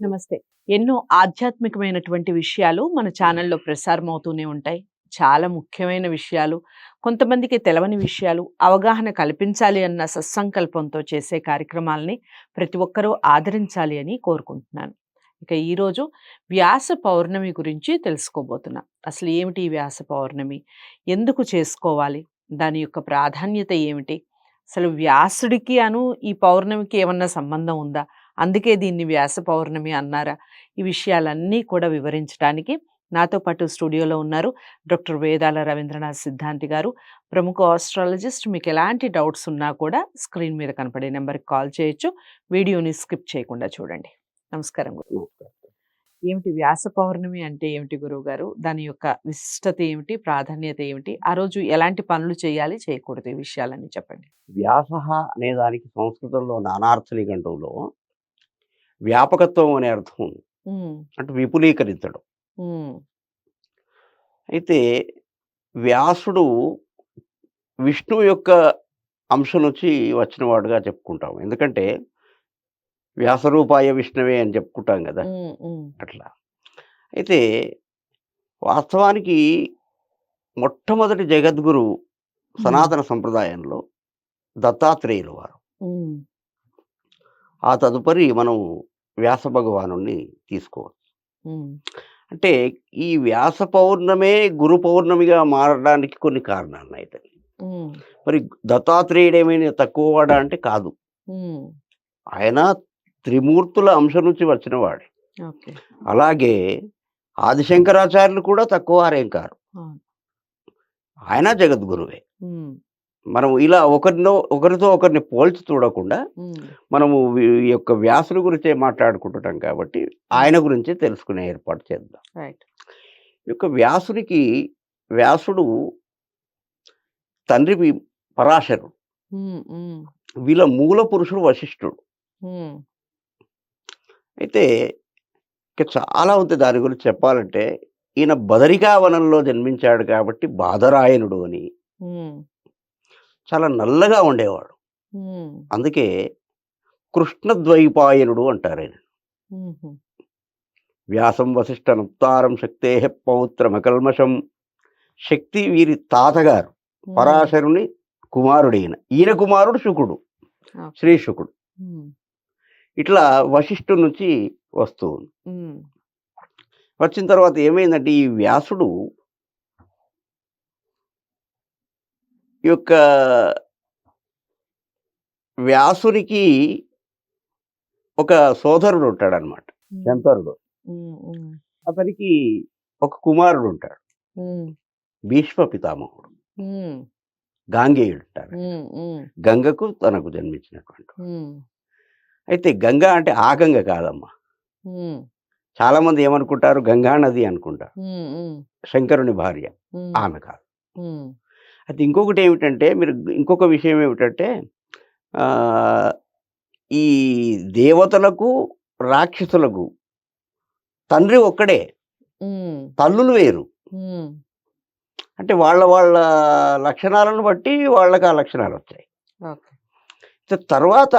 నమస్తే. ఎన్నో ఆధ్యాత్మికమైనటువంటి విషయాలు మన ఛానల్‌లో ప్రసారమవుతూనే ఉంటాయి. చాలా ముఖ్యమైన విషయాలు, కొంతమందికి తెలవని విషయాలు, అవగాహన కల్పించాలి అన్న సత్సంకల్పంతో చేసే కార్యక్రమాల్ని ప్రతి ఒక్కరూ ఆదరించాలి అని కోరుకుంటున్నాను. ఇక ఈరోజు వ్యాస పౌర్ణమి గురించి తెలుసుకోబోతున్నాం. అసలు ఏమిటి ఈ వ్యాస పౌర్ణమి? ఎందుకు చేసుకోవాలి? దాని యొక్క ప్రాధాన్యత ఏమిటి? అసలు వ్యాసుడికి ఈ పౌర్ణమికి ఏమన్నా సంబంధం ఉందా? అందుకే దీన్ని వ్యాస పౌర్ణమి అన్నారా? ఈ విషయాలన్నీ కూడా వివరించడానికి నాతో పాటు స్టూడియోలో ఉన్నారు డాక్టర్ వేదాల రవీంద్రనాథ్ సిద్ధాంతి గారు. ప్రముఖ ఆస్ట్రాలజిస్ట్. మీకు ఎలాంటి డౌట్స్ ఉన్నా కూడా స్క్రీన్ మీద కనపడే నెంబర్‌కి కాల్ చేయొచ్చు. వీడియోని స్కిప్ చేయకుండా చూడండి. నమస్కారం గురు. ఏమిటి వ్యాస పౌర్ణమి అంటే ఏమిటి గురువుగారు? దాని యొక్క విశిష్టత ఏమిటి? ప్రాధాన్యత ఏమిటి? ఆ రోజు ఎలాంటి పనులు చేయాలి, చేయకూడదు? ఈ విషయాలన్నీ చెప్పండి. వ్యాసః అనే దానికి సంస్కృతంలో నానార్థ నిఘంటువులో వ్యాపకత్వం అనే అర్థం ఉంది. హ్మ్. అంటే విపులీకరించడం. హ్మ్. అయితే వ్యాసుడు విష్ణువు యొక్క అంశం నుంచి వచ్చినవాడుగా చెప్పుకుంటాం. ఎందుకంటే వ్యాసరూపాయ విష్ణవే అని చెప్పుకుంటాం గదా! హ్మ్. హ్మ్. అట్లా. అయితే వాస్తవానికి మొట్టమొదటి జగద్గురువు హ్మ్. సనాతన సంప్రదాయంలో దత్తాత్రేయుల వారు. హ్మ్. ఆ తదుపరి మనం వ్యాస భగవానుడిని తీసుకోవచ్చు. హ్మ్. అంటే ఈ వ్యాస పౌర్ణమే గురు పౌర్ణమిగా మారడానికి కొన్ని కారణాలున్నాయి తల్లి. హ్మ్. మరి దత్తాత్రేయుడేమైనా తక్కువవాడా అంటే కాదు. హ్మ్. ఆయన త్రిమూర్తుల అంశం నుంచి వచ్చినవాడే. ఓకే. అలాగే ఆదిశంకరాచార్యులు కూడా తక్కువ వారేం కారు. అవును. ఆయన జగద్గురువే. హ్మ్. మనం ఇలా ఒకరితో ఒకరిని పోల్చి చూడకుండా హ్మ్. మనము ఈ యొక్క వ్యాసుని గురించే మాట్లాడుకుంటున్నాం కాబట్టి ఆయన గురించే తెలుసుకునే ఏర్పాటు చేద్దాం. రైట్. ఈ యొక్క వ్యాసుడు తండ్రి పరాశరుడు. హ్మ్. హ్మ్. వీళ్ళ మూల పురుషుడు వశిష్ఠుడు. హ్మ్. అయితే ఇక చాలా ఉంది దాని గురించి చెప్పాలంటే, ఈయన బదరికావనంలో జన్మించాడు కాబట్టి బాదరాయణుడు అని. హ్మ్. చాలా నల్లగా ఉండేవాడు. హ్మ్. అందుకే కృష్ణద్వైపాయనుడు అంటారాయన. హుహు. వ్యాసం వసిష్ఠనుక్తారం శక్తేః పౌత్రమకల్మషం. శక్తి వీరి తాతగారు. హ్మ్. పరాశరుని కుమారుడీయన. ఈయన కుమారుడు శుకుడు. ఓకే. శ్రీ శుకుడు. హ్మ్. ఇట్లా వశిష్ఠుడి నుంచి వస్తూ ఉంది. హ్మ్. వచ్చిన తర్వాత ఏమైందంటే ఈ వ్యాసుడు ఈ యొక్క వ్యాసునికి ఒక సోదరుడు ఉంటాడనమాట. హ్మ్. శంకరుడు. హ్మ్. హ్మ్. అతనికి ఒక కుమారుడు ఉంటాడు. హ్మ్. భీష్మ పితామహుడు. హ్మ్. గాంగేయుడు అంటారు. హ్మ్. హ్మ్. గంగకు తనకు జన్మించినటువంటి వాడు. హ్మ్. అయితే గంగ అంటే ఆ గంగ కాదమ్మా. హ్మ్. చాలామంది ఏమనుకుంటారు గంగా నది అనుకుంటారు. హ్మ్. హ్మ్. శంకరుని భార్య. హ్మ్. ఆమె కాదు. హ్మ్. అయితే ఇంకొక విషయం ఏమిటంటే ఆహ్, ఈ దేవతలకు, రాక్షసులకు తండ్రి ఒక్కడే. హ్మ్. తల్లులు వేరు. హ్మ్. అంటే వాళ్ళ లక్షణాలను బట్టి వాళ్ళకి ఆ లక్షణాలొచ్చాయి. ఓకే. తర్వాత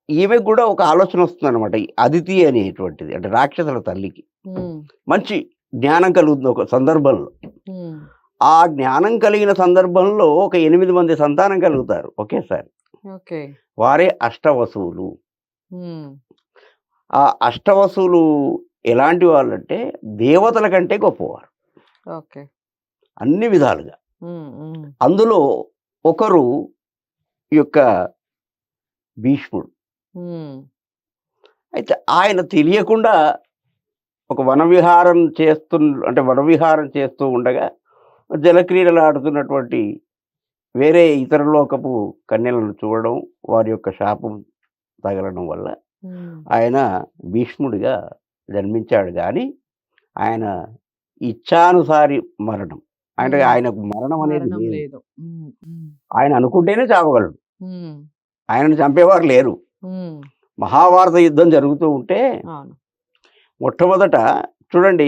ఈమెకు గూడా ఒక ఆలోచనొస్తుందనమాట. ఈ అదితి అనేటువంటిది. అంటే రాక్షసుల తల్లికి. హ్మ్. మంచి జ్ఞానం కలుగుతుంది ఒక సందర్భంలో. హ్మ్. ఆ జ్ఞానం కలిగిన సందర్భంలో ఒక 8 మంది సంతానం కలుగుతారు ఒకేసారి. ఓకే. వారే అష్టవసువులు. హ్మ్. ఆ అష్టవసువులు ఎలాంటి వాళ్ళంటే దేవతల కంటే గొప్పవారు. ఓకే. అన్ని విధాలుగా. హ్మ్. హ్మ్. అందులో ఒకరు ఈ యొక్క భీష్ముడు. హ్మ్. అయితే ఆయన తెలియకుండా ఒక వనవిహారం చేస్తూ ఉండగా జలక్రీడలు ఆడుతున్నటువంటి వేరే ఇతర లోకపు కన్యలను చూడడం, వారి యొక్క శాపం తగలడం వల్ల హ్మ్. ఆయన భీష్ముడిగా జన్మించాడు గానీ, ఆయన ఇచ్ఛానుసారి మరణం. అంటే హ్మ్. ఆయనకు మరణం అనేది మరణం లేదు. లేదు. హ్మ్. హ్మ్. ఆయన అనుకుంటేనే చావగలడు. హ్మ్. ఆయనను చంపేవారు లేరు. హ్మ్. మహాభారత యుద్ధం జరుగుతూ ఉంటే అవును. మొట్టమొదట చూడండి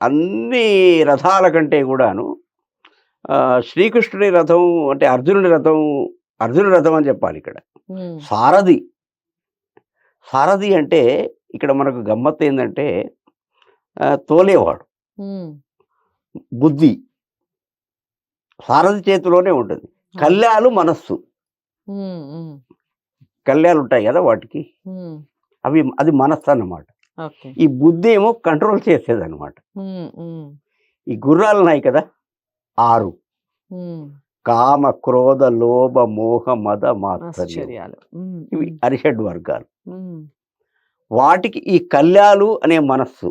అన్ని రథాల కంటే గూడాను శ్రీకృష్ణుడి రథం అంటే అర్జునుడి రథం అని చెప్పాలిక్కడ. హ్మ్. సారథి. సారథి అంటే ఇక్కడ మనకు గమ్మత్తు ఏందంటే తోలేవాడు హ్మ్. బుద్ధి సారథి చేతిలోనే ఉంటుంది. అవును. కళ్యాలు మనస్సు. హ్మ్. హ్మ్. కళ్యాలు ఉంటాయి గదా! వాటికి. హ్మ్. అది మనస్సు అన్నమాట. ఓకే. ఈ బుద్ధి ఏమో కంట్రోల్ చేసేదన్నమాట. హ్మ్. హ్మ్. ఈ గుర్రాలున్నాయి కదా! 6 హ్మ్. కామ, క్రోధ, లోభ, మోహ, మద, మాత్సర్యం. ఆశ్చర్యాలు. హ్మ్. ఇవి హ్మ్. అరిషడ్ వర్గాలు. హ్మ్. వాటికి ఈ కళ్యాలు అనే మనస్సు.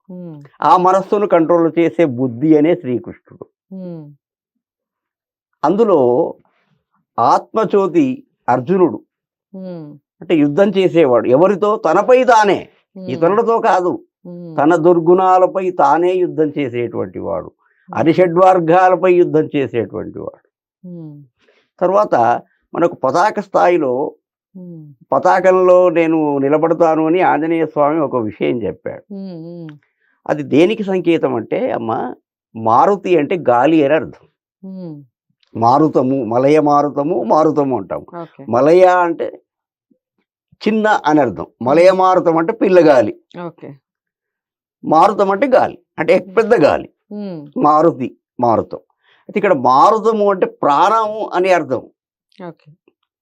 హ్మ్. ఆ మనస్సును కంట్రోల్ చేసే బుద్ధి అనే శ్రీకృష్ణుడు. హ్మ్. అందులో ఆత్మజ్యోతి అర్జునుడు. హ్మ్. అంటే యుద్ధం చేసేవాడు. ఎవరితో? తనపై తానే. హ్మ్. ఇతరులతో కాదు. హ్మ్. తన దుర్గుణాలపై తానే యుద్ధం చేసేటువంటి వాడు. హ్మ్. అరిషడ్వర్గాలపై యుద్ధం చేసేటువంటి వాడు. హ్మ్. తర్వాత మనకు పతాక స్థాయిలో హ్మ్. పతాకంలో నేను నిలబడతాను అని ఆంజనేయ స్వామి ఒక విషయం చెప్పాడు. హ్మ్. హ్మ్. అది దేనికి సంకేతం అంటే అమ్మ, మారుతి అంటే గాలి అని అర్థం. హ్మ్. మారుతము, మలయ మారుతము, మారుతము అంటాము. ఓకే. మలయ అంటే చిన్న అని అర్థం. మలయ హ్మ్. మారుతం అంటే పిల్లగాలి. ఓకే. మారుతం అంటే గాలి. అంటే హ్మ్. పెద్ద గాలి. హ్మ్. మారుతి, మారుతం. అయితే ఇక్కడ మారుతము అంటే ప్రాణము అని అర్థం. ఓకే.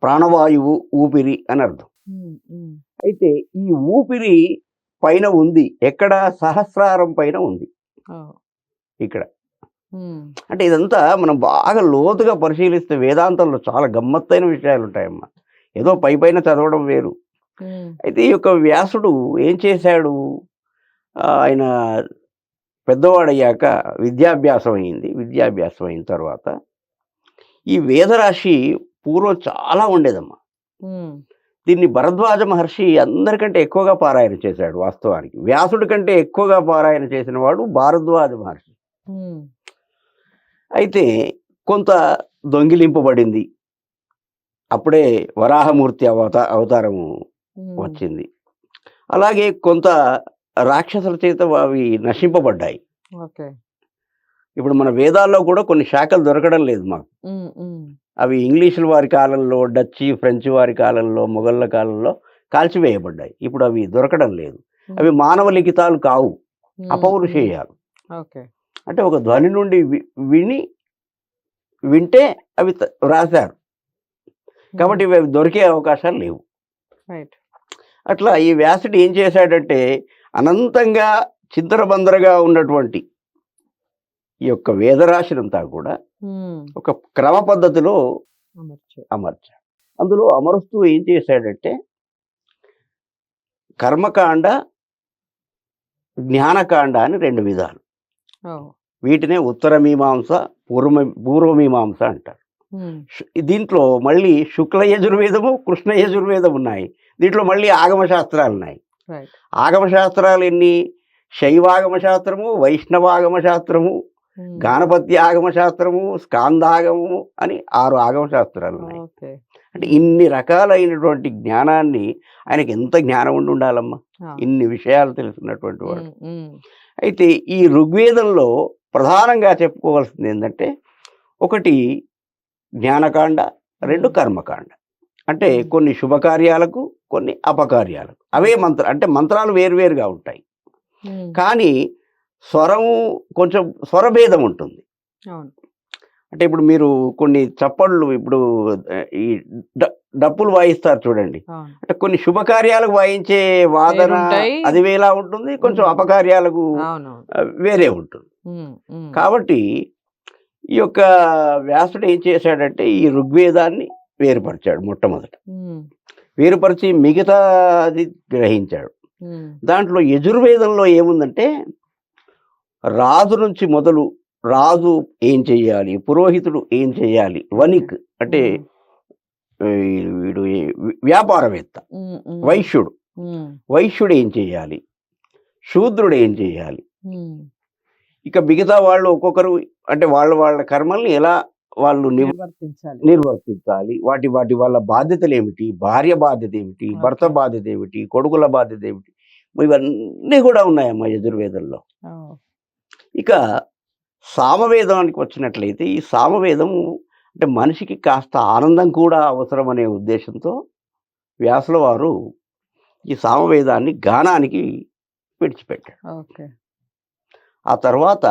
ప్రాణవాయువు, ఊపిరి అని అర్థం. హ్మ్. హ్మ్. అయితే ఈ ఊపిరి పైన ఉంది. ఎక్కడ? సహస్రారం పైన ఉంది. ఓహ్! ఇక్కడ. హ్మ్. అంటే ఇదంతా మనం బాగా లోతుగా పరిశీలిస్తే వేదాంతంలో చాలా గమ్మత్తైన విషయాలుంటాయమ్మా. ఏదో హ్మ్. పైపైన చదవడం వేరు. హ్మ్. అయితే ఈ యొక్క వ్యాసుడు ఏం చేశాడు? ఆయన పెద్దవాడయ్యాక విద్యాభ్యాసం అయింది. విద్యాభ్యాసం అయిన తర్వాత ఈ వేదరాశి పూర్వం చాలా ఉండేదమ్మా. హ్మ్. దీన్ని భరద్వాజ మహర్షి అందరికంటే ఎక్కువగా పారాయణ చేశాడు వాస్తవానికి. వ్యాసుడి కంటే ఎక్కువగా పారాయణ చేసిన వాడు భారద్వాజ మహర్షి. హ్మ్. అయితే కొంత దొంగిలింపబడింది. అప్పుడే వరాహమూర్తి అవతారము హ్మ్. వచ్చింది. అలాగే కొంత రాక్షసుల చేత అవి నశింపబడ్డాయి. ఓకే. ఇప్పుడు మన వేదాల్లో కూడా కొన్ని శాఖలు దొరకడం లేదు మాకు. హ్మ్. హ్మ్. అవి ఇంగ్లీషుల వారి కాలంలో, డచ్చి, ఫ్రెంచ్ వారి కాలంలో, మొఘలుల కాలంలో కాల్చివేయబడ్డాయి. ఇప్పుడు అవి దొరకడం లేదు. అవి హ్మ్. మానవ లిఖితాలు కావు. హ్మ్. హ్మ్. అపౌరుషేయాలు. ఓకే. అంటే ఒక ధ్వని నుండి విని వింటే అవి వ్రాసారు. హ్మ్. కాబట్టి ఇవి దొరికే అవకాశాలు లేవు. రైట్. అట్లా ఈ వ్యాసుడు ఏం చేశాడంటే అనంతంగా చిందరబందరగా ఉన్నటువంటి ఈ యొక్క వేదరాశినంతా కూడా హ్మ్. ఒక క్రమ పద్ధతిలో అమర్చారు. అమర్చాడు. అందులో అమరుస్తూ ఏం చేశాడంటే కర్మకాండ, జ్ఞానకాండ అని 2 విధాలు. ఓహ్! వీటినే ఉత్తర మీమాంస, పూర్వ మీమాంస అంటారు. హ్మ్. దీంట్లో మళ్ళీ శుక్ల యజుర్వేదము, కృష్ణ యజుర్వేదం ఉన్నాయి. దీంట్లో మళ్ళీ ఆగమ శాస్త్రాలున్నాయి. రైట్. ఆగమ శాస్త్రాలు ఎన్ని? శైవాగమ శాస్త్రము, వైష్ణవాగమ శాస్త్రము, హ్మ్. గాణపత్య ఆగమ శాస్త్రము, స్కాందాగమము అని 6 ఆగమ శాస్త్రాలున్నాయి. ఓకే. అంటే హ్మ్. ఇన్ని రకాలైనటువంటి జ్ఞానాన్ని ఆయనకి ఎంత జ్ఞానం ఉండాలమ్మా! ఆ! ఇన్ని విషయాలు తెలిసినటువంటి వాడు. హ్మ్. హ్మ్. అయితే ఈ ఋగ్వేదంలో ప్రధానంగా చెప్పుకోవాల్సిందేందంటే, ఒకటి జ్ఞానకాండ, 2 హ్మ్. కర్మకాండ. అంటే హ్మ్. కొన్ని శుభకార్యాలకు, కొన్ని అపకార్యాలకు. అవే ఓకే. అంటే మంత్రాలు వేరువేరుగా ఉంటాయి. హ్మ్. కానీ స్వరము కొంచెం స్వరభేదం ఉంటుంది. అవును. అంటే ఇప్పుడు మీరు కొన్ని చప్పళ్ళు ఇప్పుడు ఈ డ డప్పులు వాయిస్తారు చూడండి. అవును. అంటే కొన్ని శుభకార్యాలకు వాయించే వాదన వేరుంటాయి. అది వేలా ఉంటుంది. కొంచెం హ్మ్. అపకార్యాలకు అవునవును. వేరే ఉంటుంది. హ్మ్. హ్మ్. కాబట్టి ఈ యొక్క వ్యాసుడు ఏం చేశాడంటే ఈ ఋగ్వేదాన్ని వేరుపరిచాడు మొట్టమొదట. హ్మ్. వేరుపరిచి మిగతాది గ్రహించాడు. హ్మ్. దాంట్లో యజుర్వేదంలో ఏముందంటే రాజు నుంచి మొదలు రాజు ఏం చెయ్యాలి? పురోహితుడు ఏం చెయ్యాలి? ఓకే. వణిక్ అంటే హ్మ్. వీడు వ్యాపారవేత్త. హ్మ్. హ్మ్. వైశ్యుడు. హ్మ్. వైశ్యుడు ఏం చేయాలి? శూద్రుడు ఏం చేయాలి? హ్మ్. ఇక మిగతా వాళ్ళు ఒక్కొక్కరు అంటే వాళ్ళ వాళ్ళ కర్మల్ని ఎలా వాళ్ళు నిర్వర్తించాలి. నిర్వర్తించాలి. వాటి వాటి వాళ్ళ బాధ్యతలేమిటి? భార్య బాధ్యతేమిటి? భర్త ఓకే. బాధ్యతేమిటి? కొడుకుల బాధ్యతేమిటి? ఇవన్నీ కూడా ఉన్నాయమ్మా యజుర్వేదంలో. ఓహ్! ఇక సామవేదానికి వచ్చినట్లయితే ఈ సామవేదం అంటే మనిషికి కాస్త ఆనందం కూడా అవసరమనే ఉద్దేశంతో వ్యాసుల వారు ఈ సామవేదాన్ని గానానికి విడిచిపెట్టాడు. ఓకే. ఆ తర్వాత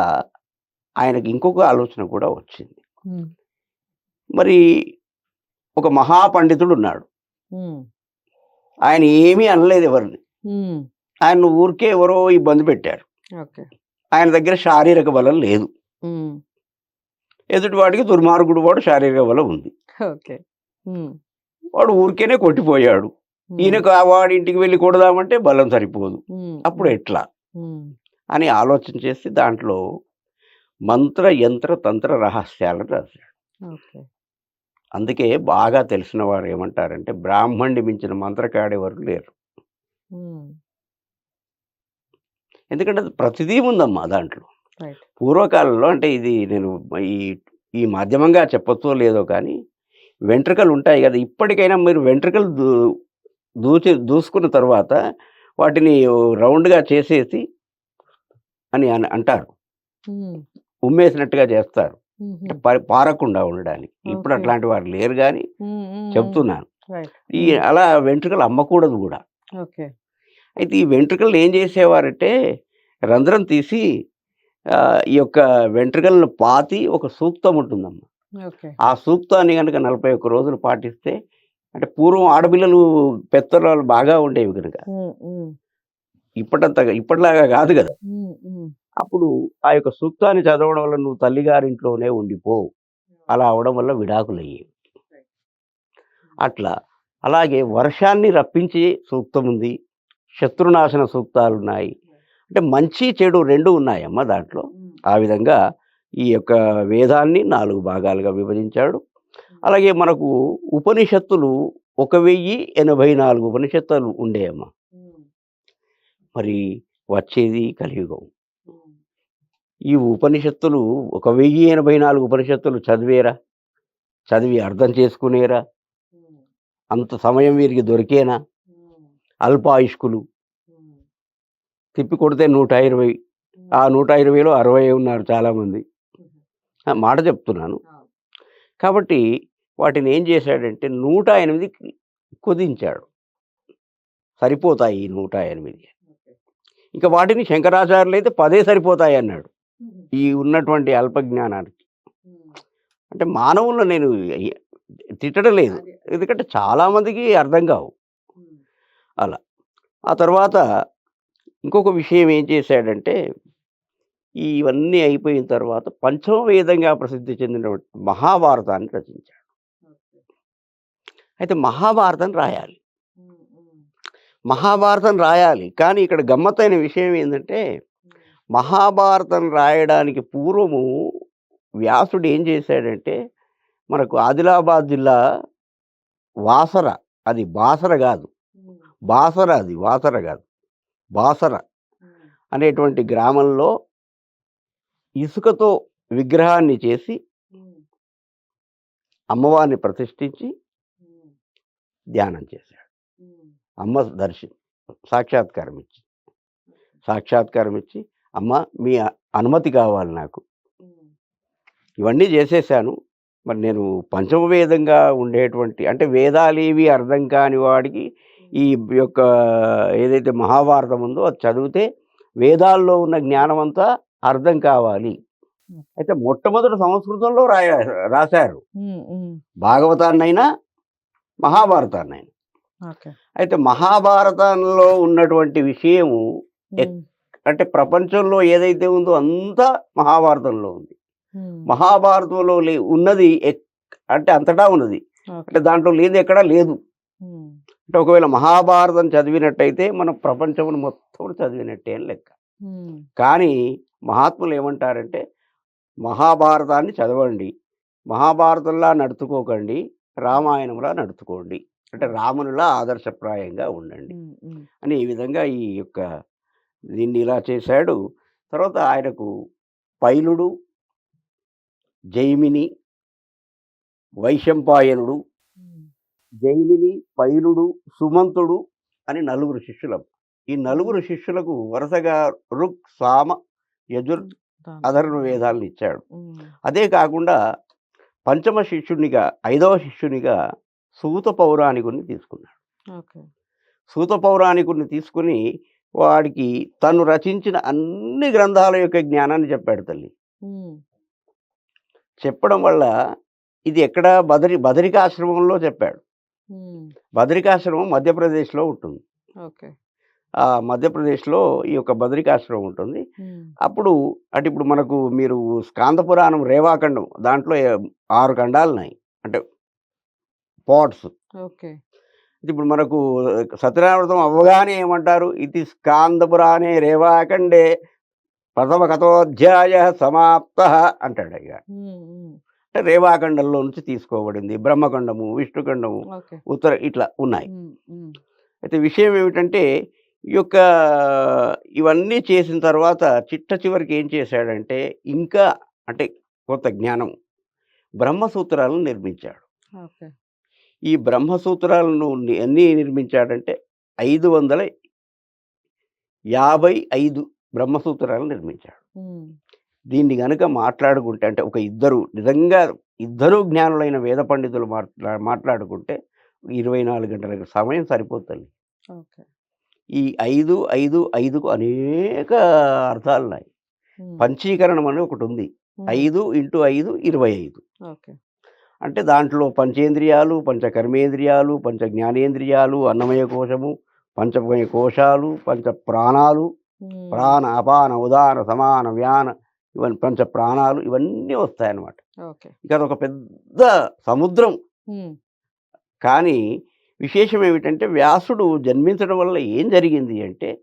ఆయనకి ఇంకొక ఆలోచన కూడా వచ్చింది. హ్మ్. మరి ఒక మహాపండితుడున్నాడు. హ్మ్. ఆయన ఏమీ అనలేదు ఎవరిని. హ్మ్. ఆయన్ని ఊరికే ఎవరో ఇబ్బంది పెట్టారు. ఓకే. ఆయన దగ్గర శారీరక బలం లేదు. హ్మ్. ఎదుటివాడికి దుర్మార్గుడు వాడు శారీరక బలం ఉంది. ఓకే. హ్మ్. వాడు ఊరికేనే కొట్టిపోయాడు. హ్మ్. ఈయనకు వాడి ఇంటికి వెళ్లి కొడదామంటే బలం సరిపోదు. హ్మ్. అప్పుడు హ్మ్. ఎట్లా హ్మ్. అని ఆలోచన చేసి దాంట్లో మంత్ర, యంత్ర, తంత్ర రహస్యాలను రాశాడు. ఓకే. అందుకే బాగా తెలిసిన వారు ఏమంటారంటే బ్రాహ్మణ్ణి మించిన మంత్రకాడేవారు లేరు. హ్మ్. ఎందుకంటే అది ప్రతిదీ ఉందమ్మా దాంట్లో. రైట్. పూర్వకాలంలో అంటే ఇది నేను ఈ ఈ మాధ్యమంగా చెప్పొచ్చో లేదో కానీ వెంట్రుకలు ఉంటాయి గదా! ఇప్పటికైనా మీరు వెంట్రుకలు దూసుకున్న తర్వాత వాటిని రౌండ్‌గా చేసేసి అని అంటారు. హ్మ్. ఉమ్మేసినట్టుగా చేస్తారు. హుహు. అంటే పారకుండా ఉండడానికి. ఇప్పుడు ఓకే. అట్లాంటి వారు లేరు గానీ హ్మ్. హ్మ్. హ్మ్. చెప్తున్నాను. రైట్. ఈ హ్మ్. అలా వెంట్రుకలు అమ్మకూడదు గూడా. ఓకే. అయితే ఈ వెంట్రుకలను ఏం చేసేవారంటే రంధ్రం తీసి ఈ యొక్క వెంట్రుకలను పాతి ఒక సూక్తం ఉంటుందమ్మా. ఓకే. ఆ సూక్తాన్ని గనక 41 రోజులు పాటిస్తే అంటే పూర్వం ఆడపిల్లలు పెత్తనాలు బాగా ఉండేవి గనుక. హ్మ్. హ్మ్. ఇప్పటిలాగా గాదు గదా! హ్మ్. హ్మ్. అప్పుడు ఆ యొక్క సూక్తాన్ని చదవడం వల్ల నువ్వు తల్లిగారింట్లోనే ఉండిపో. అలా అవ్వడం వల్ల విడాకులయ్యేవి. అట్లా. అలాగే వర్షాన్ని రప్పించే సూక్తముంది. శత్రునాశన సూక్తాలున్నాయి. అంటే మంచి, చెడు 2 ఉన్నాయమ్మ దాంట్లో. హ్మ్. ఆ విధంగా ఈ యొక్క వేదాన్ని 4 భాగాలుగా విభజించాడు. అలాగే మనకు ఉపనిషత్తులు 1084 ఉపనిషత్తులు ఉండేయమ్మ. హ్మ్. మరి వచ్చేది కలియుగం. హ్మ్. ఈ ఉపనిషత్తులు 1084 ఉపనిషత్తులు చదివేరా? చదివి అర్థం చేసుకునేరా? హ్మ్. అంత సమయం వీరికి దొరికేనా? హ్మ్. అల్పాయుష్కులు. హ్మ్. తిప్పికొడితే 120. ఆ హ్మ్. 120లో 60 ఉన్నారు చాలామంది. హుహు. మాట చెప్తున్నాను. అవును. కాబట్టి వాటినేం చేశాడంటే 108కి కుదించాడు. సరిపోతాయి ఈ 108. ఓకే. ఇక వాటిని శంకరాచార్యులైతే 10 సరిపోతాయన్నాడు. హుహు. ఈ ఉన్నటువంటి అల్ప జ్ఞానానికి. హ్మ్. అంటే మానవులను నేను ఎ తిట్టడం లేదు. అదే. ఎందుకంటే చాలా మందికి అర్థం కావు. హ్మ్. అలా. ఆ తర్వాత ఇంకొక విషయం ఏం చేశాడంటే, ఇవన్నీ అయిపోయిన తర్వాత పంచమ వేదంగా ప్రసిద్ధి చెందినటువంటి మహాభారతాన్ని రచించాడు. ఓకే. అయితే మహాభారతం రాయాలి. హ్మ్. హ్మ్. మహాభారతం రాయాలి. కానీ ఇక్కడ గమ్మత్తైన విషయం ఏందంటే, హ్మ్. మహాభారతం రాయడానికి పూర్వము వ్యాసుడు ఏం చేశాడంటే, మనకు ఆదిలాబాద్ జిల్లా వాసర, అది బాసర గాదు. హ్మ్. బాసర అది. వాసర గాదు. బాసర హ్మ్. అనేటువంటి గ్రామంలో ఇసుకతో విగ్రహాన్ని చేసి, హ్మ్. అమ్మవారిని ప్రతిష్ఠించి హ్మ్. ధ్యానం చేశాడు. హ్మ్. అమ్మ సాక్షాత్కారం ఇచ్చి. ఓకే. సాక్షాత్కారం ఇచ్చి, "అమ్మ మీ అనుమతి కావాలి నాకు. హ్మ్. ఇవన్నీ చేసేసాను. మరి నేను పంచమ వేదంగా ఉండేటువంటి అంటే వేదాలేవి అర్థం కాని వాడికి ఈ హ్మ్. యొక్క ఏదైతే మహాభారతం ఉందో అది చదివితే వేదాల్లో ఉన్న జ్ఞానం అంతా అర్థం కావాలి." హ్మ్. అయితే మొట్టమొదట సంస్కృతంలో రాశారు. హ్మ్. హ్మ్. భాగవతాన్నైనా, మహాభారతాన్నైనా. ఓకే. అయితే మహాభారతంలో ఉన్నటువంటి విషయము ఎక్ హ్మ్. అంటే ప్రపంచంలో ఏదైతే ఉందో అంతా మహాభారతంలో ఉంది. హ్మ్. మహాభారతంలో ఉన్నది అంటే అంతటా ఉన్నది. ఓకే. అంటే దాంట్లో లేనిది ఎక్కడా లేదు. హ్మ్. అంటే ఒకవేళ మహాభారతం చదివినట్టయితే మనం ప్రపంచమును మొత్తం చదివినట్టే అని లెక్క. హ్మ్. కానీ మహాత్ములు ఏమంటారంటే మహాభారతాన్ని చదవండి. మహాభారతంలా నడుచుకోకండి. రామాయణంలా నడుచుకోండి. అంటే ఓకే. రామునిలా ఆదర్శప్రాయంగా ఉండండి. హ్మ్. హ్మ్. అని ఈ విధంగా ఈ యొక్క దీన్ని ఇలా చేశాడు. తర్వాత ఆయనకు పైలుడు, జైమిని, వైశంపాయనుడు, హ్మ్. జైమిని, పైలుడు, సుమంతుడు అని నలుగురు శిష్యులం. ఈ హ్మ్. నలుగురు శిష్యులకు వరుసగా ఋక్, సామ, యజుర్, హ్మ్. అధర్వ వేదాలను ఇచ్చాడు. హ్మ్. అదే కాకుండా పంచమ శిష్యునిగా, ఐదవ శిష్యునిగా సూత పౌరాణికుడిని తీసుకున్నాడు. ఓకే. సూత పౌరాణికుడిని తీసుకొని వాడికి తను రచించిన అన్ని గ్రంథాల యొక్క జ్ఞానాన్ని చెప్పాడు తల్లి. హ్మ్. చెప్పడం వల్ల ఇది ఎక్కడ బదరికాశ్రమంలో చెప్పాడు. హ్మ్. బదరికాశ్రమం మధ్యప్రదేశ్‌లో ఉంటుంది. ఓకే. ఆ మధ్యప్రదేశ్‌లో ఈ యొక్క బదరికాశ్రమం ఉంటుంది. హ్మ్. అప్పుడు అంటే ఇప్పుడు మనకు మీరు స్కాంద పురాణం రేవాఖండం దాంట్లో 6 ఖండాలున్నాయి. అంటే పార్ట్స్. ఓకే. ఇప్పుడు మనకు సత్యనారాయణ అవ్వగానే ఏమంటారు? ఇతి స్కాంద పురాణే రేవాఖండే ప్రథమ కథోధ్యాయ సమాప్తః అంటాడిగ. హ్మ్. హ్మ్. అంటే రేవాఖండంలో నుంచి తీసుకోబడింది. బ్రహ్మఖండము, విష్ణుఖండము, ఓకే. ఇట్లా ఉన్నాయి. హ్మ్. హ్మ్. అయితే విషయం ఏమిటంటే, ఈ యొక్క ఇవన్నీ చేసిన తర్వాత చిట్ట చివరికి ఏం చేశాడంటే, ఇంకా అంటే కొంత జ్ఞానం బ్రహ్మసూత్రాలను నిర్మించాడు. ఓకే. ఈ బ్రహ్మసూత్రాలను ఎన్ని నిర్మించాడంటే 555 బ్రహ్మసూత్రాలను నిర్మించాడు. హ్మ్. దీన్ని గనక మాట్లాడుకుంటే అంటే ఒక నిజంగా ఇద్దరు జ్ఞానులైన వేద పండితులు మాట్లాడుకుంటే 24 గంటల సమయం సరిపోతుంది. ఓకే. ఈ 5, 5, 5కు అనేక అర్థాలున్నాయి. హ్మ్. పంచీకరణం అని ఒకటుంది. హ్మ్. 5 ఇంటూ 5 25. ఓకే. అంటే దాంట్లో పంచేంద్రియాలు, పంచ కర్మేంద్రియాలు, పంచ జ్ఞానేంద్రియాలు, అన్నమయ కోశము, పంచమయ కోశాలు, పంచ ప్రాణాలు, హ్మ్. ప్రాణ, అపాన, ఉదాన, సమాన, వ్యాన ఇవన్నీ పంచ ప్రాణాలు ఇవన్నీ వస్తాయన్నమాట. ఓకే. ఇక అదొక పెద్ద సముద్రం. హ్మ్. కానీ విశేషం ఏమిటంటే వ్యాసుడు జన్మించడం వల్ల ఏం జరిగింది అంటే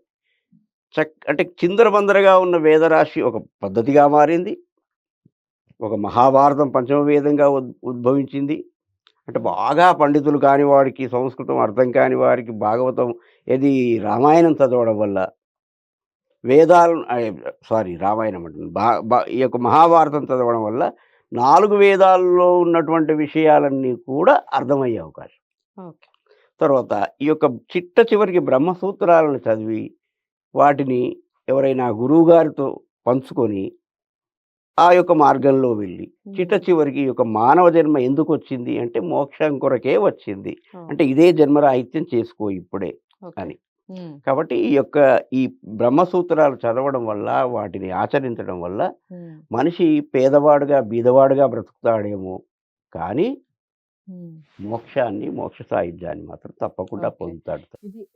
అంటే చిందరబందరగా ఉన్న వేదరాశి ఒక పద్ధతిగా మారింది. ఒక మహాభారతం పంచమ వేదంగా ఉద్భవించింది. అంటే బాగా పండితులు కాని వాడికి సంస్కృతం అర్థం కాని వారికి భాగవతం ఏది రామాయణం చదవడం వల్ల వేదాలను రామాయణం అంటున్నాను. బా బా ఈ యొక్క మహాభారతం చదవడం వల్ల 4 వేదాల్లో ఉన్నటువంటి విషయాలన్నీ కూడా అర్థమయ్యే అవకాశం. ఓకే. తర్వాత ఈ యొక్క చివరికి బ్రహ్మసూత్రాలను చదివి వాటిని ఎవరైనా గురువుగారితో పంచుకొని ఆ యొక్క మార్గంలో వెళ్ళి హ్మ్. చివరికి ఈ యొక్క మానవ జన్మ ఎందుకొచ్చింది అంటే మోక్షం కొరకే వచ్చింది. ఓహ్! అంటే ఇదే జన్మరాహిత్యం చేసుకో ఇప్పుడే ఓకే. అని. హ్మ్. కాబట్టి ఈ బ్రహ్మసూత్రాలు చదవడం వల్ల, వాటిని ఆచరించడం వల్ల హ్మ్. మనిషి పేదవాడుగా, బీదవాడుగా బ్రతుకుతాడేమో కానీ హ్మ్. మోక్ష సాయుధ్యాన్ని మాత్రం తప్పకుండా ఓకే. పొందుతాడు. ఇది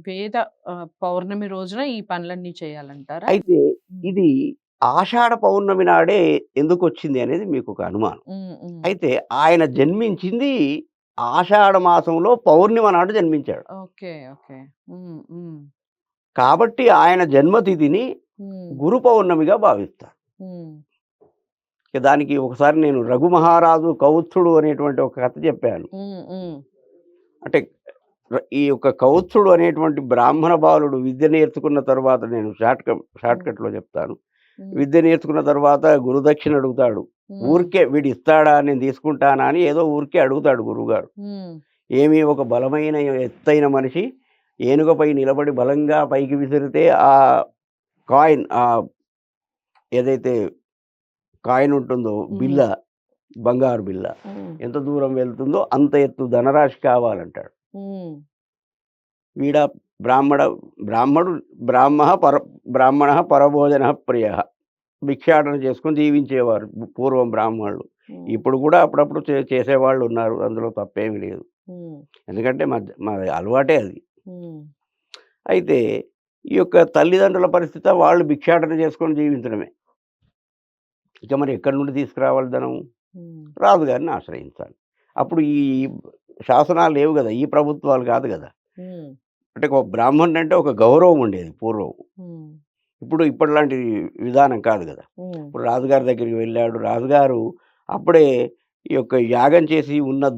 వేద పౌర్ణమి రోజున ఈ పనులన్నీ చేయాలంటారా? అయితే హ్మ్. ఇది ఆషాఢ పౌర్ణమి నాడే ఎందుకొచ్చింది అనేది మీకొక అనుమానం. హ్మ్. హ్మ్. అయితే ఆయన జన్మించింది ఆషాఢ మాసంలో పౌర్ణిమ నాడు జన్మించాడు. ఓకే. ఓకే. హ్మ్. హ్మ్. కాబట్టి ఆయన జన్మతిథిని హ్మ్. గురు పౌర్ణమిగా భావిస్తారు. హ్మ్. ఇక దానికి ఒకసారి నేను 'రఘు మహారాజు కౌత్సుడు' అనేటువంటి ఒక కథ చెప్పాను. హ్మ్. హ్మ్. అంటే ఈ యొక్క కౌత్సుడు అనేటువంటి బ్రాహ్మణ బాలుడు విద్య నేర్చుకున్న తరువాత నేను హ్మ్. షార్ట్‌కట్‌లో చెప్తాను. హ్మ్. విద్య నేర్చుకున్న తర్వాత గురుదక్షిణ అడుగుతాడు. హ్మ్. ఊరికే వీడు ఇస్తాడా? నేను తీసుకుంటానా? అని ఏదో ఊరికే అడుగుతాడు గురువుగారు. హ్మ్. ఏమి ఒక బలమైన ఎత్తైన మనిషి ఏనుగపై నిలబడి బలంగా పైకి విసిరితే ఆ కాయిన్ ఏదైతే కాయిన్ ఉంటుందో హ్మ్. బిల్ల, బంగారు బిల్ల హ్మ్. ఎంత దూరం వెళ్తుందో అంత ఎత్తు ధనరాశి కావాలంటాడు. హ్మ్. వీడ బ్రాహ్మణ బ్రాహ్మడు బ్రాహ్మః పర బ్రాహ్మణః పరభోజనః ప్రియః. భిక్షాటన చేసుకొని జీవించేవారు పూర్వం బ్రాహ్మణులు. హ్మ్. ఇప్పుడు కూడా అప్పుడప్పుడు చేసేవాళ్ళున్నారు. అందులో తప్పేమీ లేదు. హ్మ్. ఎందుకంటే మాది అలవాటే అది. హ్మ్. అయితే ఈ యొక్క తల్లిదండ్రుల పరిస్థితి వాళ్ళు భిక్షాటన చేసుకొని జీవించడమే. ఇక మరి ఎక్కడి నుండి తీసుకురావాలి ధనం? హ్మ్. రాజుగారిని ఆశ్రయించాలి. అప్పుడు ఈ శాసనాలు లేవు గదా! ఈ ప్రభుత్వాలు కాదు గదా! హ్మ్. అంటే ఒక బ్రాహ్మణుడంటే ఒక గౌరవం ఉండేది పూర్వం. హ్మ్. ఇప్పుడు ఇప్పటిలాంటి విధానం కాదు గదా! హ్మ్. ఇప్పుడు రాజుగారి దగ్గరికి వెళ్ళాడు. రాజుగారు అప్పుడే ఈ యొక్క యాగం చేసి ఉన్న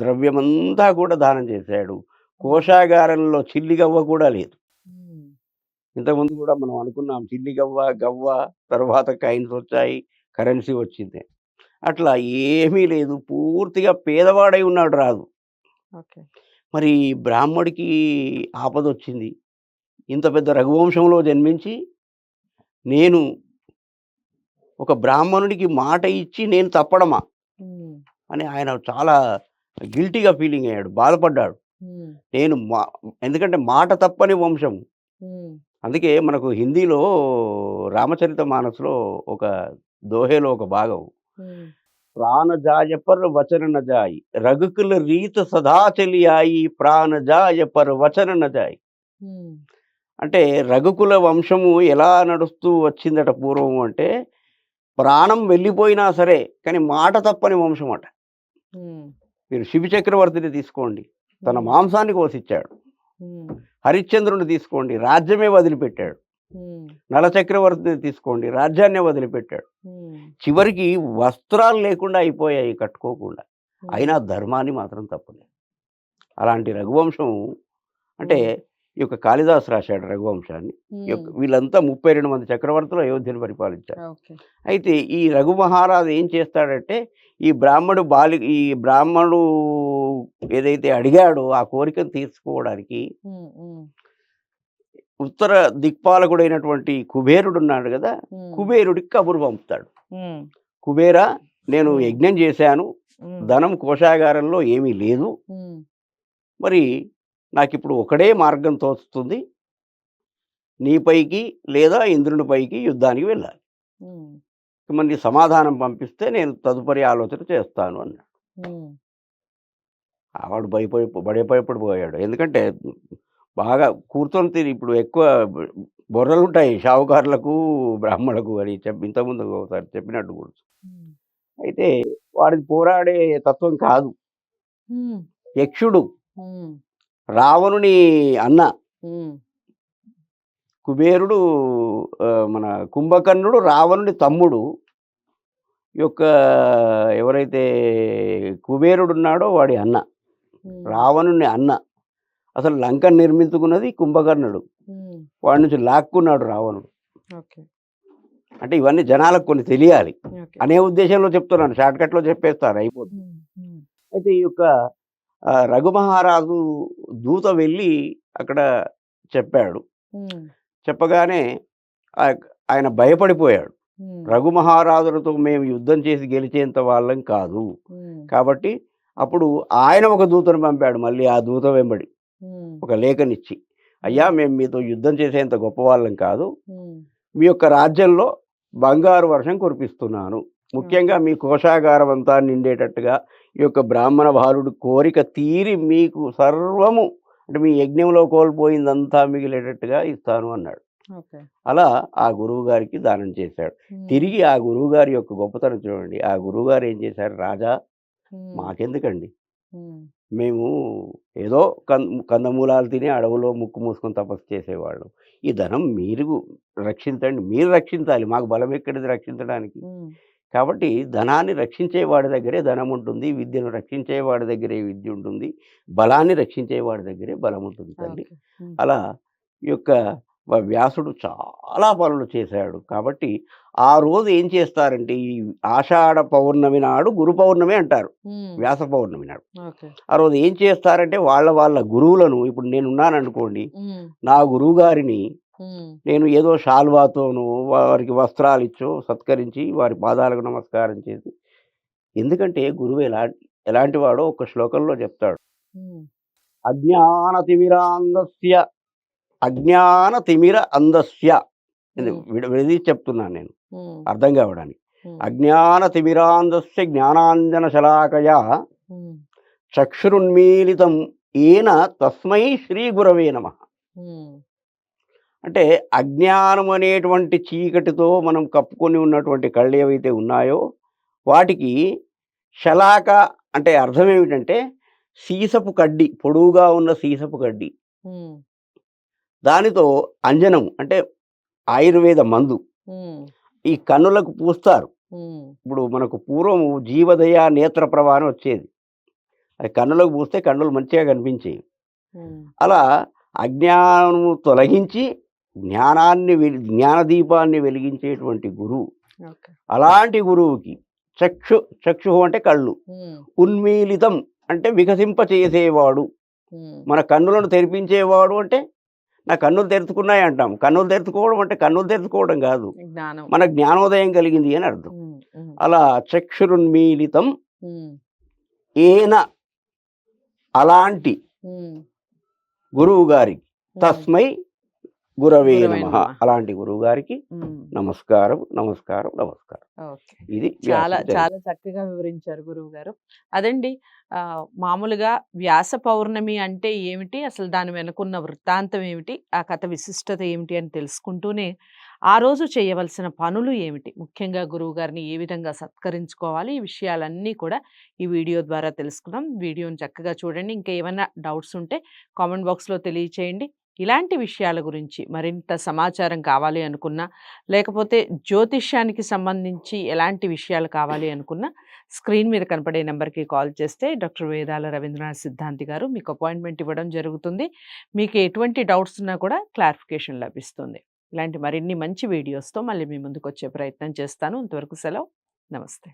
ద్రవ్యమంతా కూడా దానం చేశాడు. హ్మ్. కోశాగారంలో చిల్లిగవ్వ కూడా లేదు. హ్మ్. ఇంతకుముందు గూడా మనం అనుకున్నాం చిల్లిగవ్వ, గవ్వ తర్వాత కాయిన్స్ వచ్చాయి. కరెన్సీ వచ్చింది. అట్లా ఏమీ లేదు. పూర్తిగా పేదవాడై ఉన్నాడు రాజు. ఓకే. మరి బ్రాహ్మడికి ఆపదొచ్చింది. ఇంత పెద్ద రఘువంశంలో జన్మించి నేను ఒక బ్రాహ్మణుడికి మాట ఇచ్చి నేను తప్పడమా? హ్మ్. అని ఆయన చాలా గిల్టీగా ఫీలింగ్ అయ్యాడు. బాధపడ్డాడు. హ్మ్. నేను ఎందుకంటే మాట తప్పని వంశం. హ్మ్. అందుకే మనకు హిందీలో 'రామచరితమానస్‌లో' ఒక దోహేలో ఒక భాగం హ్మ్. ప్రాణ जाय पर वचन न जाई रघुकुल रीत सदा चली आई ప్రాణ जाय पर वचन न जाई. హ్మ్. అంటే రఘుకుల వంశము ఎలా నడుస్తూ వచ్చిందట పూర్వము అంటే, ప్రాణం వెళ్ళిపోయినా సరే, కానీ మాట తప్పని వంశమట. హ్మ్. మీరు 'శిబి చక్రవర్తిని' తీసుకోండి. తన హ్మ్. మాంసాన్ని కోసిచ్చాడు. హ్మ్. 'హరిశ్చంద్రుడిని' తీసుకోండి. రాజ్యమే వదిలిపెట్టాడు. హ్మ్. 'నల చక్రవర్తిని' తీసుకోండి. రాజ్యాన్నే వదిలిపెట్టాడు. హ్మ్. చివరికి వస్త్రాలు లేకుండా అయిపోయాయి కట్టుకోకుండా. అయినా హ్మ్. ధర్మాన్ని మాత్రం తప్పలేదు. అలాంటి రఘువంశం అంటే హ్మ్. ఈ యొక్క కాళిదాసు రాశాడు రఘువంశాన్ని. ఈ యొక్క హ్మ్. వీళ్ళంతా 32 మంది చక్రవర్తులు అయోధ్యను పరిపాలించారు. ఓకే. అయితే ఈ రఘు మహారాజు ఏం చేస్తాడంటే, ఈ బ్రాహ్మణుడు ఏదైతే అడిగాడో ఆ కోరికను తీర్చుకోవడానికి హ్మ్. హ్మ్. ఉత్తర దిక్పాలకుడైనటువంటి కుబేరుడున్నాడు గదా! హ్మ్. కుబేరుడికి కబురు పంపుతాడు. హ్మ్. కుబేరా, నేను హ్మ్. యజ్ఞం చేశాను. హ్మ్. ధనం కోశాగారంలో ఏమీ లేదు. హ్మ్. మరి నాకిప్పుడు ఒకడే మార్గం తోస్తుంది. నీపైకి లేదా ఇంద్రుని పైకి యుద్ధానికి వెళ్ళాలి. హ్మ్. మరి నీ సమాధానం పంపిస్తే నేను తదుపరి ఆలోచన చేస్తాను అన్నాడు. హ్మ్. వాడు భయపడిపోయాడు. ఎందుకంటే బాగా కూర్చొని ఇప్పుడు ఎక్కువ బుర్రలుంటాయి షావుకారులకు, బ్రాహ్మణులకు అని ఇంతకుముందు ఒకసారి చెప్పినట్టు గుర్తు. హ్మ్. అయితే వాడిది పోరాడే తత్వం కాదు. హ్మ్. యక్షుడు, హ్మ్. రావణుని అన్న. హ్మ్. కుబేరుడు మన కుంభకర్ణుడు రావణుని తమ్ముడు. ఈ యొక్క ఎవరైతే కుబేరుడున్నాడో వాడి అన్న. హ్మ్. రావణుని అన్న. అసలు లంకను నిర్మించుకున్నది కుంభకర్ణుడు. హ్మ్. వాడి నుంచి లాక్కున్నాడు రావణుడు. ఓకే. అంటే ఇవన్నీ జనాలకు కొన్ని తెలియాలి ఓకే. అనే ఉద్దేశంలో చెప్తున్నాను. షార్ట్‌కట్‌లో చెప్పేస్తారు అయిపోతుంది. హ్మ్. హ్మ్. అయితే ఈ యొక్క రఘుమహారాజు దూత వెళ్ళి అక్కడ చెప్పాడు. హ్మ్. చెప్పగానే ఆయన భయపడిపోయాడు. హ్మ్. రఘుమహారాజులతో మేము యుద్ధం చేసి గెలిచేంత వాళ్ళం కాదు. హ్మ్. కాబట్టి అప్పుడు ఆయన ఒక దూతను పంపాడు మళ్ళీ ఆ దూత వెంబడి. హ్మ్. ఒక లేఖనిచ్చి, అయ్యా హ్మ్. మేము మీతో యుద్ధం చేసేంత గొప్పవాళ్ళం కాదు. హ్మ్. మీ యొక్క రాజ్యంలో బంగారు వర్షం కురిపిస్తున్నాను. ఓకే. ముఖ్యంగా మీ కోశాగారం అంతా నిండేటట్టుగా ఈ యొక్క బ్రాహ్మణ బాలుడి కోరిక తీరి మీకు సర్వము అంటే మీ యజ్ఞంలో కోల్పోయిందంతా మిగిలేటట్టుగా ఇస్తాను అన్నాడు. ఓకే. అలా ఆ గురువుగారికి దానం చేశాడు. హ్మ్. తిరిగి ఆ గురువుగారి యొక్క గొప్పతనం చూడండి. ఆ గురువుగారు ఏం చేశారు, రాజా హ్మ్. మాకెందుకండి. హ్మ్. మేము ఏదో కందమూలాలు తిని అడవిలో ముక్కు మూసుకొని తపస్సు చేసేవాళ్ళం. ఈ ధనం మీరు రక్షించండి. మీరు రక్షించాలి. మాకు బలం ఎక్కడిది రక్షించడానికి. హ్మ్. కాబట్టి ధనాన్ని రక్షించేవాడి దగ్గరే ధనం ఉంటుంది. విద్యను రక్షించేవాడి దగ్గరే విద్య ఉంటుంది. బలాన్ని రక్షించేవాడి దగ్గరే బలం ఉంటుంది తల్లి. ఓకే. హ్మ్. అలా ఈ యొక్క వ్యాసుడు చాలా పనులు చేశాడు. కాబట్టి ఆ రోజు ఏం చేస్తారంటే ఈ ఆషాఢ పౌర్ణమి నాడు గురు పౌర్ణమి అంటారు. హ్మ్. వ్యాస పౌర్ణమి నాడు. ఓకే. ఆ రోజు ఏం చేస్తారంటే వాళ్ళ గురువులను ఇప్పుడు నేనున్నాననుకోండి. హ్మ్. నా గురువుగారిని హ్మ్. నేను ఏదో శాల్వాతోనో, వారికి వస్త్రాలిచ్చో సత్కరించి వారి పాదాలకు నమస్కారం చేసి ఎందుకంటే గురువు ఎలాంటి వాడో ఒక శ్లోకంలో చెప్తాడు. హ్మ్. అజ్ఞానతిమిరాంధస్య అజ్ఞానతిమిర అందస్య హ్మ్. విడదీసి చెప్తున్నాను నేను హ్మ్. అర్థం కావడానికి. హ్మ్. అజ్ఞానతిమిరాంధస్య జ్ఞానాంజన శలాకయా హ్మ్. చక్షురున్మీలితం ఏన తస్మై శ్రీ గురవే నమః. హ్మ్. అంటే అజ్ఞానం అనేటువంటి చీకటితో మనం కప్పుకొని ఉన్నటువంటి కళ్ళు ఏవైతే ఉన్నాయో వాటికి శలాక అంటే అర్థం ఏమిటంటే సీసపు కడ్డి, పొడువుగా ఉన్న సీసపు కడ్డి. హ్మ్. దానితో అంజనం అంటే ఆయుర్వేద మందు హ్మ్. ఈ కన్నులకు పూస్తారు. హ్మ్. ఇప్పుడు మనకు పూర్వము జీవదయ నేత్ర ప్రభ అని వచ్చేది. అది కన్నులకు పూస్తే కన్నులు మంచిగా కనిపించేవి. హ్మ్. అలా అజ్ఞానము తొలగించి జ్ఞానదీపాన్ని వెలిగించేటువంటి గురువు. ఓకే. అలాంటి గురువుకి చక్షుః అంటే కళ్ళు. హ్మ్. ఉన్మీలితం అంటే వికసింపచేసేవాడు. హ్మ్. మన కన్నులను తెరిపించేవాడు అంటే నా కన్నులు తెరుచుకున్నాయి అంటాం. కన్నులు తెరుచుకోవడం అంటే కన్నులు తెరుచుకోవడం గాదు. జ్ఞానం. మన జ్ఞానోదయం కలిగింది అని అర్థం. హ్మ్. హ్మ్. అలా చక్షురున్మీలితం హ్మ్. ఏన అలాంటి ఉమ్, గురువు గారికి ఉమ్. తస్మై గురవే గురవే నమః. నమః. అలాంటి గురువు గారికి ఉమ్, నమస్కారం, నమస్కారం, నమస్కారం. ఓకే. ఇది చాలా వ్యాస చాలా చక్కగా వివరించారు గురువుగారు. అదండి, మామూలుగా వ్యాస పౌర్ణమి అంటే ఏమిటి? అసలు దాని వెనకున్న వృత్తాంతం ఏమిటి? ఆ కథ విశిష్టత ఏమిటి అని తెలుసుకుంటూనే, ఆ రోజు చేయవలసిన పనులు ఏమిటి? ముఖ్యంగా గురువుగారిని ఏ విధంగా సత్కరించుకోవాలి? ఈ విషయాలన్నీ కూడా ఈ వీడియో ద్వారా తెలుసుకున్నాం. వీడియోని చక్కగా చూడండి. ఇంకా ఏమైనా డౌట్స్ ఉంటే కామెంట్ బాక్స్‌లో తెలియచేయండి. ఇలాంటి విషయాల గురించి మరింత సమాచారం కావాలి అనుకున్నా, లేకపోతే జ్యోతిష్యానికి సంబంధించి ఎలాంటి విషయాలు కావాలి అనుకున్నా, స్క్రీన్ మీద కనపడే నెంబర్‌కి కాల్ చేస్తే డాక్టర్ వేదాల రవీంద్రనాథ్ సిద్ధాంతి గారు మీకు అపాయింట్మెంట్ ఇవ్వడం జరుగుతుంది. మీకు ఎటువంటి డౌట్స్ ఉన్నా కూడా క్లారిఫికేషన్ లభిస్తుంది. ఇలాంటి మరిన్ని మంచి వీడియోస్‌తో మళ్ళీ మీ ముందుకొచ్చే ప్రయత్నం చేస్తాను. అంతవరకు సెలవు. నమస్తే.